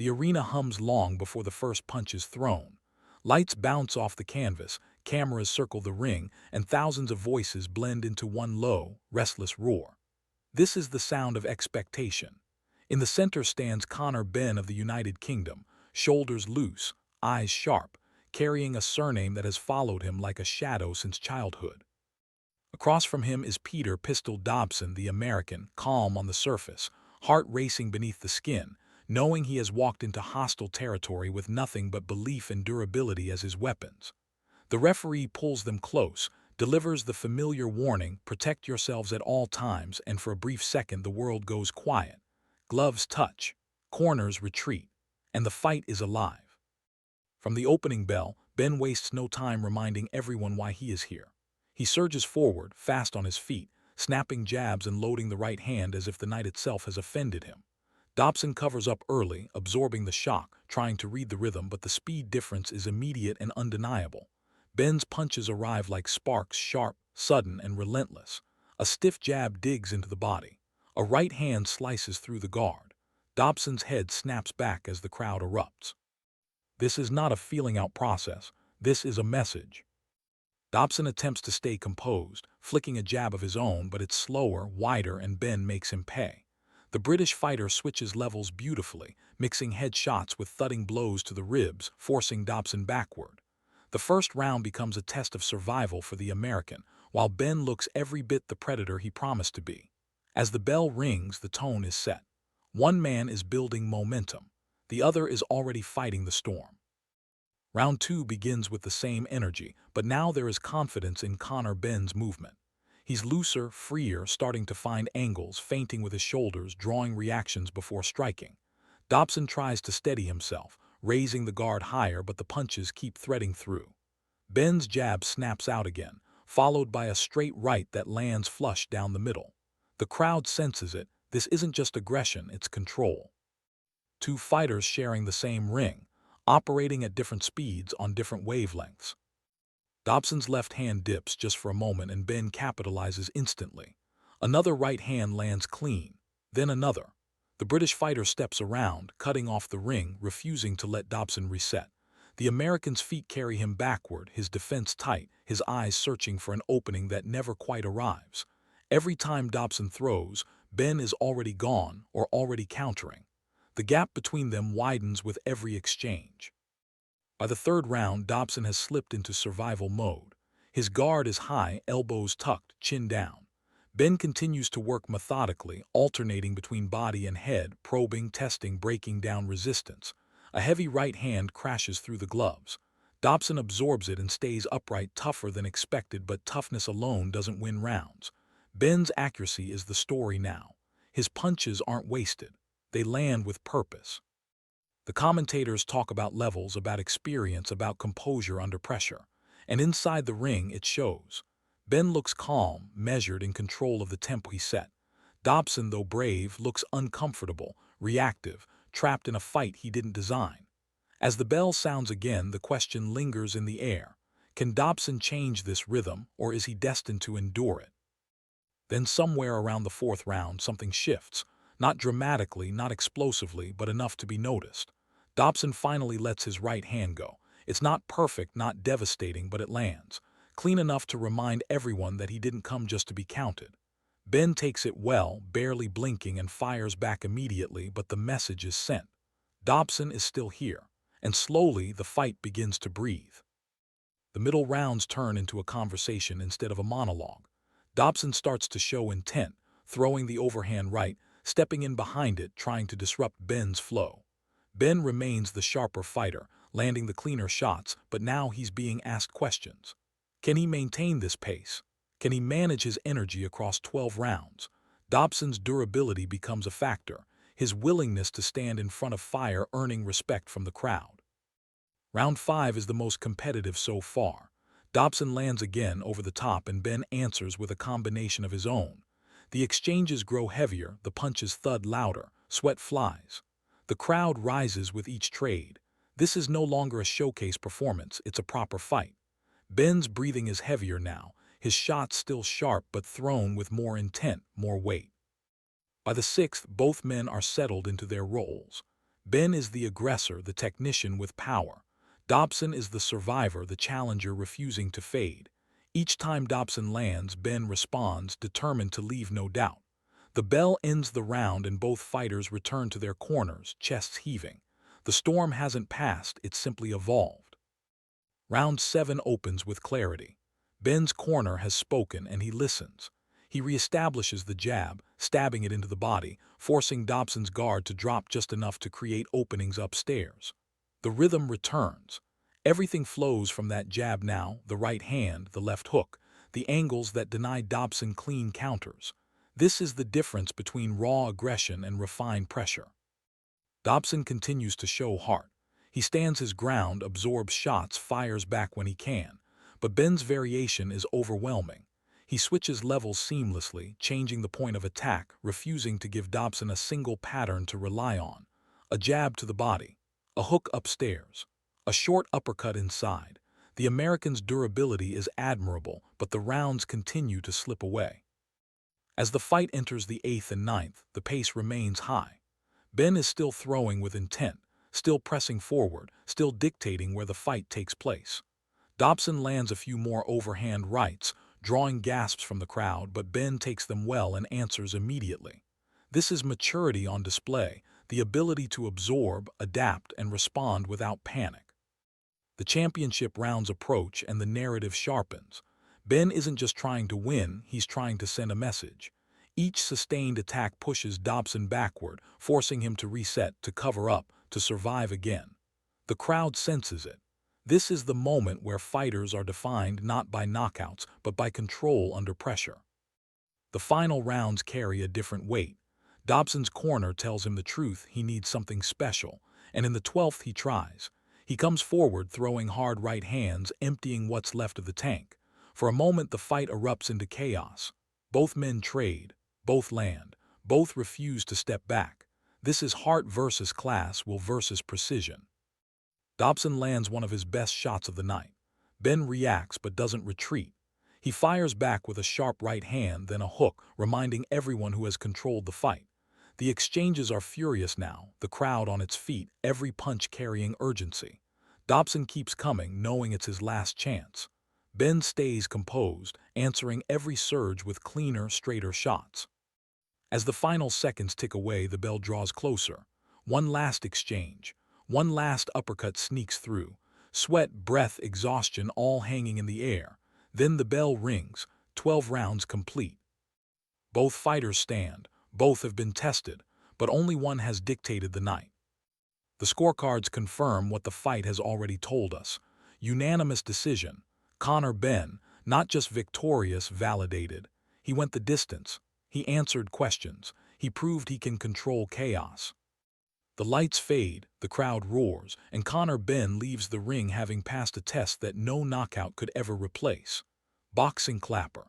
The arena hums long before the first punch is thrown. Lights bounce off the canvas, cameras circle the ring, and thousands of voices blend into one low, restless roar. This is the sound of expectation. In the center stands Conor Benn of the United Kingdom, shoulders loose, eyes sharp, carrying a surname that has followed him like a shadow since childhood. Across from him is Peter "Pistol" Dobson, the American, calm on the surface, heart racing beneath the skin, knowing he has walked into hostile territory with nothing but belief and durability as his weapons. The referee pulls them close, delivers the familiar warning, "Protect yourselves at all times," and for a brief second the world goes quiet. Gloves touch, corners retreat, and the fight is alive. From the opening bell, Ben wastes no time reminding everyone why he is here. He surges forward, fast on his feet, snapping jabs and loading the right hand as if the night itself has offended him. Dobson covers up early, absorbing the shock, trying to read the rhythm, but the speed difference is immediate and undeniable. Ben's punches arrive like sparks, sharp, sudden, and relentless. A stiff jab digs into the body. A right hand slices through the guard. Dobson's head snaps back as the crowd erupts. This is not a feeling-out process. This is a message. Dobson attempts to stay composed, flicking a jab of his own, but it's slower, wider, and Ben makes him pay. The British fighter switches levels beautifully, mixing head shots with thudding blows to the ribs, forcing Dobson backward. The first round becomes a test of survival for the American, while Ben looks every bit the predator he promised to be. As the bell rings, the tone is set. One man is building momentum. The other is already fighting the storm. Round 2 begins with the same energy, but now there is confidence in Conor Benn's movement. He's looser, freer, starting to find angles, feinting with his shoulders, drawing reactions before striking. Dobson tries to steady himself, raising the guard higher, but the punches keep threading through. Ben's jab snaps out again, followed by a straight right that lands flush down the middle. The crowd senses it. This isn't just aggression, it's control. Two fighters sharing the same ring, operating at different speeds on different wavelengths. Dobson's left hand dips just for a moment and Ben capitalizes instantly. Another right hand lands clean, then another. The British fighter steps around, cutting off the ring, refusing to let Dobson reset. The American's feet carry him backward, his defense tight, his eyes searching for an opening that never quite arrives. Every time Dobson throws, Ben is already gone or already countering. The gap between them widens with every exchange. By the third round, Dobson has slipped into survival mode. His guard is high, elbows tucked, chin down. Ben continues to work methodically, alternating between body and head, probing, testing, breaking down resistance. A heavy right hand crashes through the gloves. Dobson absorbs it and stays upright, tougher than expected, but toughness alone doesn't win rounds. Ben's accuracy is the story now. His punches aren't wasted. They land with purpose. The commentators talk about levels, about experience, about composure under pressure. And inside the ring, it shows. Ben looks calm, measured, in control of the tempo he set. Dobson, though brave, looks uncomfortable, reactive, trapped in a fight he didn't design. As the bell sounds again, the question lingers in the air. Can Dobson change this rhythm, or is he destined to endure it? Then somewhere around the fourth round, something shifts. Not dramatically, not explosively, but enough to be noticed. Dobson finally lets his right hand go. It's not perfect, not devastating, but it lands. Clean enough to remind everyone that he didn't come just to be counted. Ben takes it well, barely blinking, and fires back immediately, but the message is sent. Dobson is still here, and slowly the fight begins to breathe. The middle rounds turn into a conversation instead of a monologue. Dobson starts to show intent, throwing the overhand right, stepping in behind it, trying to disrupt Ben's flow. Ben remains the sharper fighter, landing the cleaner shots, but now he's being asked questions. Can he maintain this pace? Can he manage his energy across 12 rounds? Dobson's durability becomes a factor, his willingness to stand in front of fire earning respect from the crowd. Round 5 is the most competitive so far. Dobson lands again over the top and Ben answers with a combination of his own. The exchanges grow heavier, the punches thud louder, sweat flies. The crowd rises with each trade. This is no longer a showcase performance, it's a proper fight. Ben's breathing is heavier now, his shots still sharp but thrown with more intent, more weight. By the 6th, both men are settled into their roles. Benn is the aggressor, the technician with power. Dobson is the survivor, the challenger refusing to fade. Each time Dobson lands, Benn responds, determined to leave no doubt. The bell ends the round and both fighters return to their corners, chests heaving. The storm hasn't passed, it's simply evolved. Round 7 opens with clarity. Benn's corner has spoken and he listens. He reestablishes the jab, stabbing it into the body, forcing Dobson's guard to drop just enough to create openings upstairs. The rhythm returns. Everything flows from that jab now, the right hand, the left hook, the angles that deny Dobson clean counters. This is the difference between raw aggression and refined pressure. Dobson continues to show heart. He stands his ground, absorbs shots, fires back when he can. But Benn's variation is overwhelming. He switches levels seamlessly, changing the point of attack, refusing to give Dobson a single pattern to rely on. A jab to the body, a hook upstairs, a short uppercut inside. The American's durability is admirable, but the rounds continue to slip away. As the fight enters the 8th and 9th, the pace remains high. Benn is still throwing with intent, still pressing forward, still dictating where the fight takes place. Dobson lands a few more overhand rights, drawing gasps from the crowd, but Benn takes them well and answers immediately. This is maturity on display, the ability to absorb, adapt, and respond without panic. The championship rounds approach and the narrative sharpens. Benn isn't just trying to win, he's trying to send a message. Each sustained attack pushes Dobson backward, forcing him to reset, to cover up, to survive again. The crowd senses it. This is the moment where fighters are defined not by knockouts, but by control under pressure. The final rounds carry a different weight. Dobson's corner tells him the truth, he needs something special, and in the 12th he tries. He comes forward, throwing hard right hands, emptying what's left of the tank. For a moment the fight erupts into chaos. Both men trade, both land, both refuse to step back. This is heart versus class, will versus precision. Dobson lands one of his best shots of the night. Benn reacts but doesn't retreat. He fires back with a sharp right hand, then a hook, reminding everyone who has controlled the fight. The exchanges are furious now, the crowd on its feet, every punch carrying urgency. Dobson keeps coming, knowing it's his last chance. Benn stays composed, answering every surge with cleaner, straighter shots. As the final seconds tick away, the bell draws closer. One last exchange. One last uppercut sneaks through. Sweat, breath, exhaustion all hanging in the air. Then the bell rings, 12 rounds complete. Both fighters stand, both have been tested, but only one has dictated the night. The scorecards confirm what the fight has already told us. Unanimous decision. Conor Benn, not just victorious, validated. He went the distance. He answered questions. He proved he can control chaos. The lights fade, the crowd roars, and Conor Benn leaves the ring having passed a test that no knockout could ever replace. Boxing clapper.